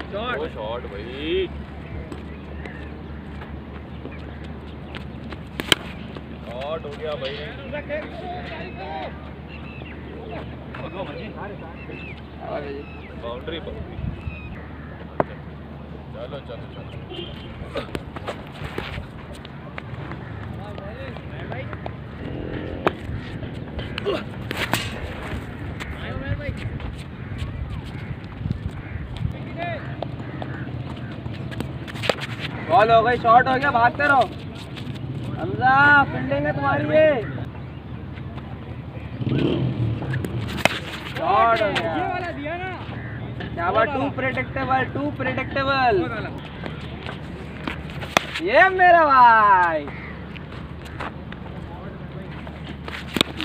वो शॉट भाई, शॉट हो गया भाई। बाउंड्री पर चलो चलो चलो। बॉल हो गई, शॉट हो गया, भागते रहो हमजा, फील्डिंग है तुम्हारी ये। शॉट हो गया, ये वाला दिया ना क्या बात, टू प्रेडिक्टेबल, टू प्रेडिक्टेबल। ये मेरा भाई,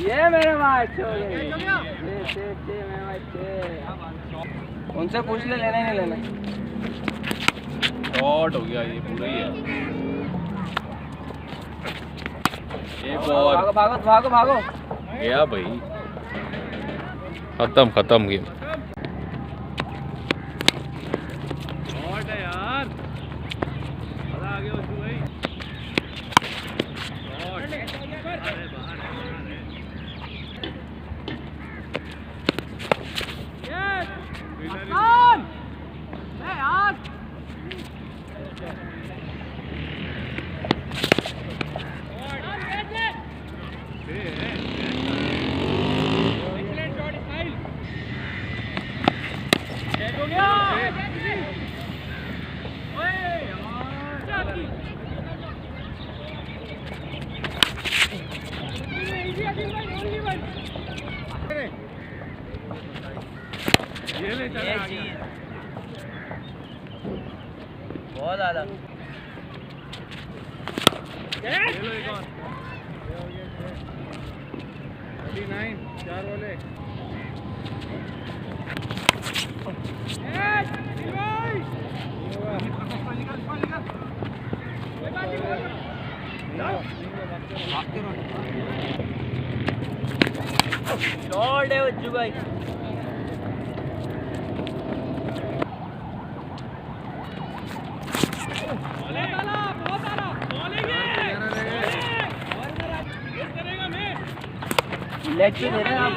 ये मेरे भाई छोड़े, उनसे पूछ ले, लेना ही नहीं लेना। शॉट हो गया, ये पूरा ही है। एक और भागो भागो भागो भागो, गया भाई, खत्म खत्म गेम। शॉट है यार, मजा आ गया उसको भाई। बहुत ज्यादा। चार बोले शॉट है उज्जू भाई। लेग की दे रहे हैं आप,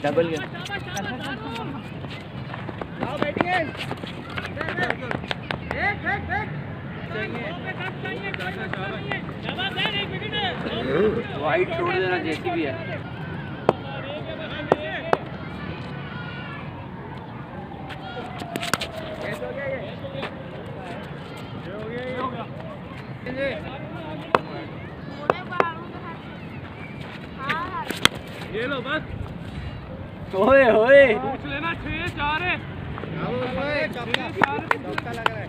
डबल गेम। वाइट छोड़ देना, जैसी भी है। ये लो बस, ओए ओए पूछ लेना 6-4 है। चौका लग रहा है।